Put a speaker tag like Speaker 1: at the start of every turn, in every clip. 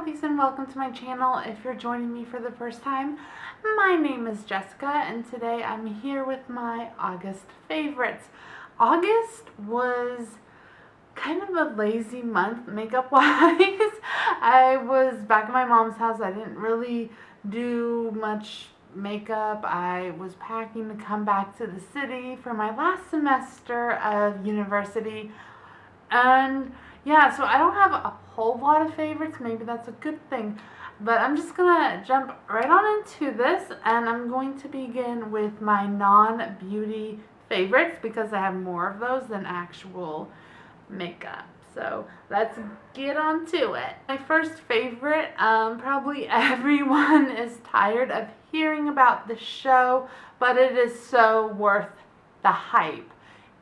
Speaker 1: lovelies, and welcome to my channel. If you're joining me for the first time, my name is Jessica and today I'm here with my August favorites. August was kind of a lazy month makeup wise. I was back at my mom's house. I didn't really do much makeup. I was packing to come back to the city for my last semester of university, and yeah, so I don't have a whole lot of favorites. Maybe that's a good thing. But I'm just gonna jump right on into this, and I'm going to begin with my non-beauty favorites because I have more of those than actual makeup. So let's get on to it. My first favorite, probably everyone is tired of hearing about the show, but it is so worth the hype.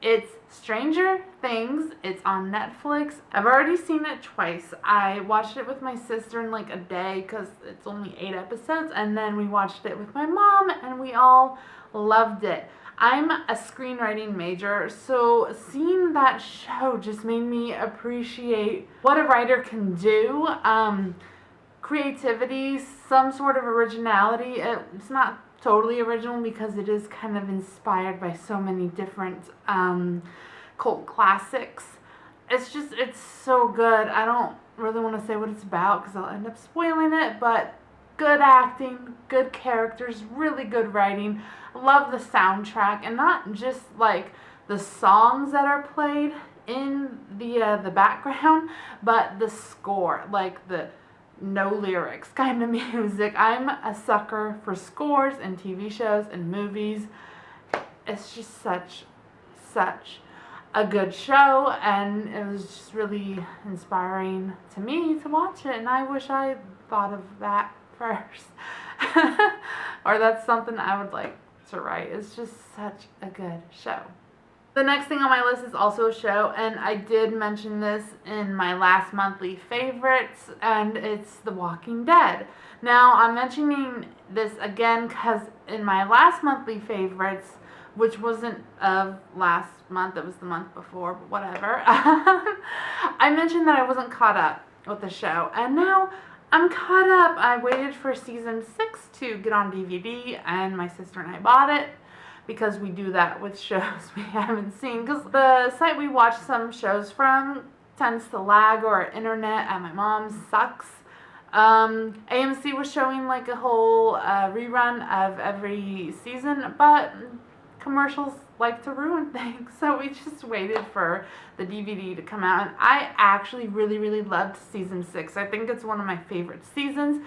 Speaker 1: It's Stranger Things. It's on Netflix. I've already seen it twice. I watched it with my sister in like a day because it's only 8 episodes, and then we watched it with my mom and we all loved it. I'm a screenwriting major, so seeing that show just made me appreciate what a writer can do. Creativity, some sort of originality. It's not totally original because it is kind of inspired by so many different cult classics. It's so good. I don't really want to say what it's about because I'll end up spoiling it, but good acting, good characters, really good writing. Love the soundtrack, and not just like the songs that are played in the background, but the score, like the no lyrics kind of music. I'm a sucker for scores and TV shows and movies. It's just such a good show, and it was just really inspiring to me to watch it, and I wish I thought of that first. Or that's something I would like to write. It's just such a good show. The next thing on my list is also a show, and I did mention this in my last monthly favorites, and it's The Walking Dead. Now, I'm mentioning this again because in my last monthly favorites, which wasn't of last month, it was the month before, but whatever, I mentioned that I wasn't caught up with the show, and now I'm caught up. I waited for season 6 to get on DVD, and my sister and I bought it, because we do that with shows we haven't seen, because the site we watch some shows from tends to lag, or internet at my mom's sucks. AMC was showing like a whole rerun of every season, but commercials like to ruin things, so we just waited for the DVD to come out, and I actually really loved season 6. I think it's one of my favorite seasons.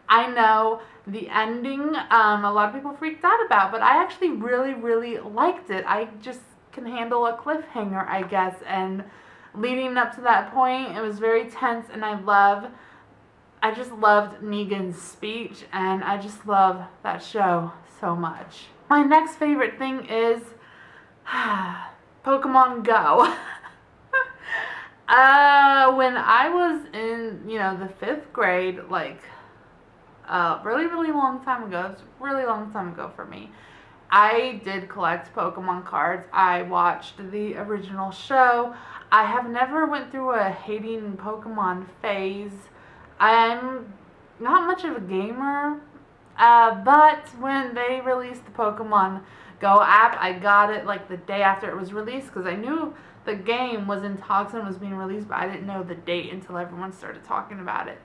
Speaker 1: I know the ending, a lot of people freaked out about, but I actually really liked it. I just can handle a cliffhanger, I guess, and leading up to that point, it was very tense, and I just loved Negan's speech, and I just love that show so much. My next favorite thing is Pokemon Go. When I was in, the 5th grade, like, really long time ago. It's a really long time ago for me. I did collect Pokemon cards. I watched the original show. I have never went through a hating Pokemon phase. I'm not much of a gamer, but when they released the Pokemon Go app, I got it like the day after it was released because I knew the game was in talks and was being released, but I didn't know the date until everyone started talking about it.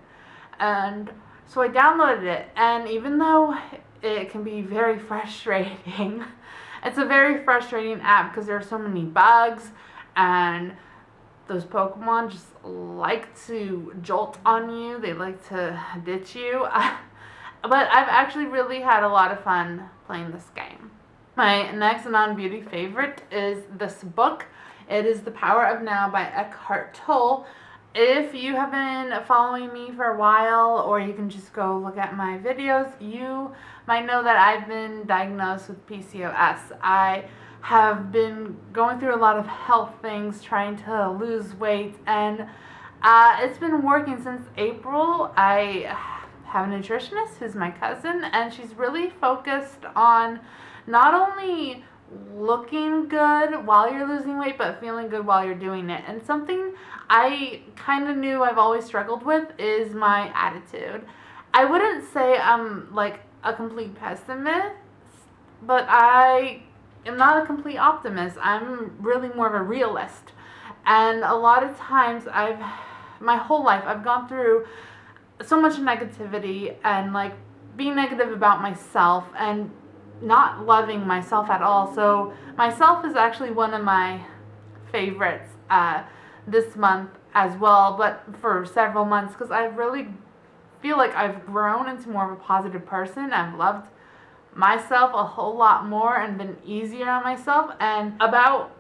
Speaker 1: And so I downloaded it, and even though it can be very frustrating, it's a very frustrating app because there are so many bugs, and those Pokemon just like to jolt on you. They like to ditch you. But I've actually really had a lot of fun playing this game. My next non-beauty favorite is this book. It is The Power of Now by Eckhart Tolle. If you have been following me for a while, or you can just go look at my videos, you might know that I've been diagnosed with PCOS. I have been going through a lot of health things, trying to lose weight, and it's been working since April. I have a nutritionist who's my cousin, and she's really focused on not only looking good while you're losing weight, but feeling good while you're doing it. And something I kind of knew I've always struggled with is my attitude. I wouldn't say I'm like a complete pessimist, but I am not a complete optimist. I'm really more of a realist. And a lot of times my whole life, I've gone through so much negativity and like being negative about myself and not loving myself at all. So myself is actually one of my favorites this month as well, but for several months, because I really feel like I've grown into more of a positive person. I've loved myself a whole lot more and been easier on myself, and about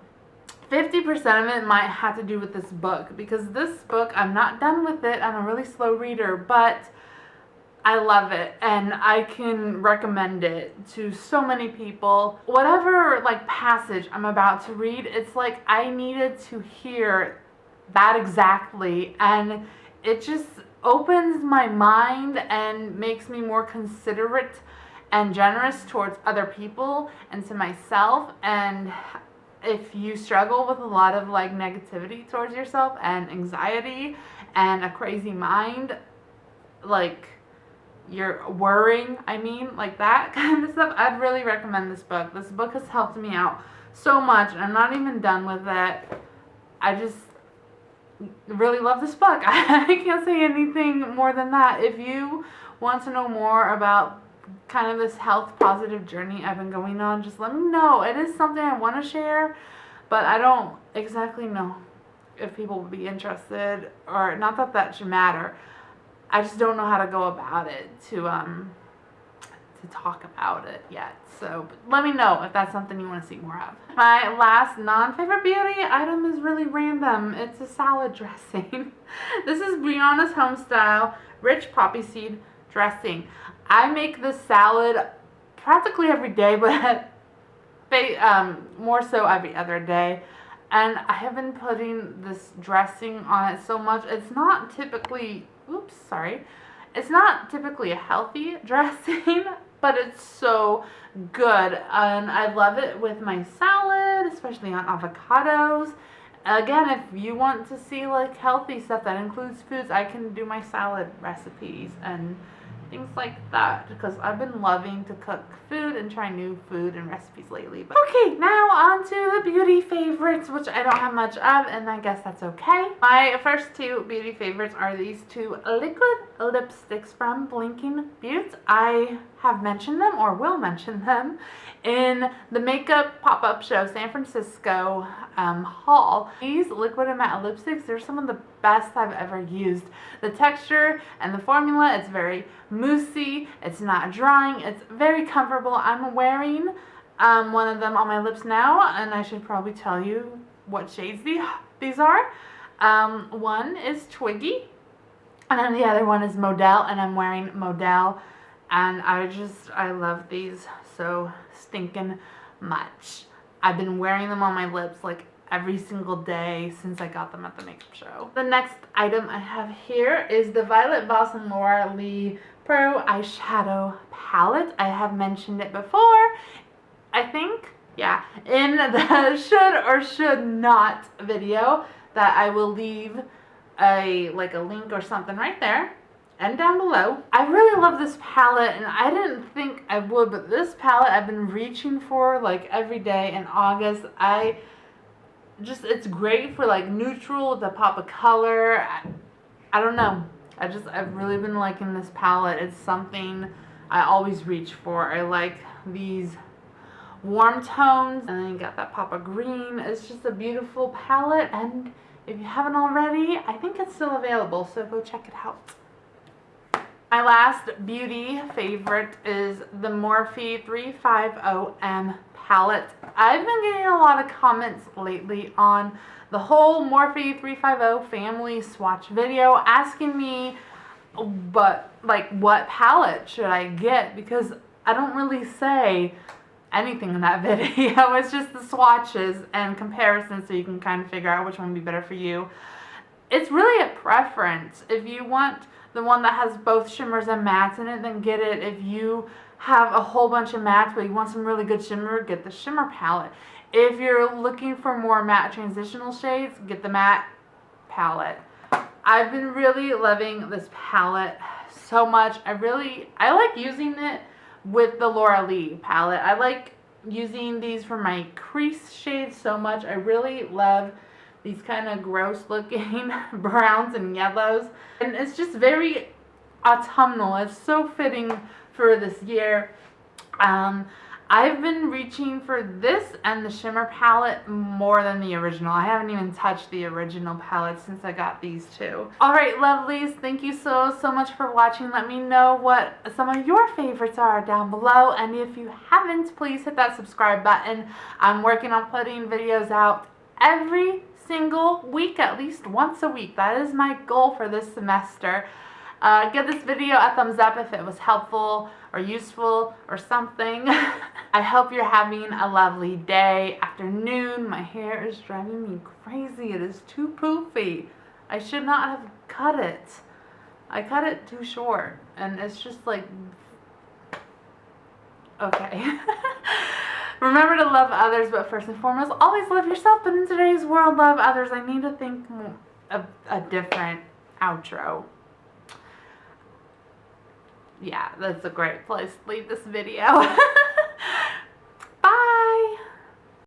Speaker 1: 50% of it might have to do with this book, because this book, I'm not done with it. I'm a really slow reader, but I love it and I can recommend it to so many people. Whatever like passage I'm about to read, it's like I needed to hear that exactly, and it just opens my mind and makes me more considerate and generous towards other people and to myself. And if you struggle with a lot of like negativity towards yourself and anxiety and a crazy mind, like you're worrying, like that kind of stuff, I'd really recommend this book. This book has helped me out so much, and I'm not even done with it. I just really love this book. I can't say anything more than that. If you want to know more about kind of this health positive journey I've been going on, just let me know. It is something I want to share, but I don't exactly know if people would be interested, or not that that should matter. I just don't know how to go about it to talk about it yet. So let me know if that's something you want to see more of. My last non-favorite beauty item is really random. It's a salad dressing. This is Brianna's Homestyle Rich Poppy Seed Dressing. I make this salad practically every day, but more so every other day. And I have been putting this dressing on it so much. It's not typically, it's not typically a healthy dressing, but it's so good. And I love it with my salad, especially on avocados. Again, if you want to see like healthy stuff that includes foods, I can do my salad recipes and things like that, because I've been loving to cook food and try new food and recipes lately. But okay, now on to the beauty favorites, which I don't have much of, and I guess that's okay. My first two beauty favorites are these two liquid lipsticks from Blinking Beauty. I have mentioned them, or will mention them, in the makeup pop-up show San Francisco haul. These liquid and matte lipsticks, they're some of the best I've ever used. The texture and the formula, it's very moussey, it's not drying, it's very comfortable. I'm wearing one of them on my lips now, and I should probably tell you what shades these are. One is Twiggy, and then the other one is Model, and I'm wearing Model, and I love these so stinking much. I've been wearing them on my lips like every single day since I got them at the makeup show. The next item I have here is the Violet Voss and Laura Lee Pro eyeshadow palette. I have mentioned it before, I think, yeah, in the should or should not video that I will leave a link or something right there and down below. I really love this palette, and I didn't think I would, but this palette I've been reaching for like every day in August. It's great for like neutral with a pop of color. I don't know. I've really been liking this palette. It's something I always reach for. I like these warm tones, and then you got that pop of green. It's just a beautiful palette, and if you haven't already, I think it's still available, so go check it out. My last beauty favorite is the Morphe 350M palette. I've been getting a lot of comments lately on the whole Morphe 350 family swatch video, asking me what palette should I get, because I don't really say anything in that video. It's just the swatches and comparisons, so you can kind of figure out which one would be better for you. It's really a preference. If you want the one that has both shimmers and mattes in it, then get it. If you have a whole bunch of mattes but you want some really good shimmer, get the shimmer palette. If you're looking for more matte transitional shades, get the matte palette. I've been really loving this palette so much. I like using it with the Laura Lee palette. I like using these for my crease shades so much. I really love these kind of gross looking browns and yellows. And it's just very autumnal. It's so fitting for this year. I've been reaching for this and the shimmer palette more than the original. I haven't even touched the original palette since I got these two. Alright, lovelies, thank you so much for watching. Let me know what some of your favorites are down below. And if you haven't, please hit that subscribe button. I'm working on putting videos out every single week, at least once a week. That is my goal for this semester. Give this video a thumbs up if it was helpful or useful or something. I hope you're having a lovely day, afternoon. My hair is driving me crazy. It is too poofy. I should not have cut it. I cut it too short and it's just like, okay. Remember to love others, but first and foremost, always love yourself. But in today's world, love others. I need to think of a different outro. Yeah, that's a great place to leave this video.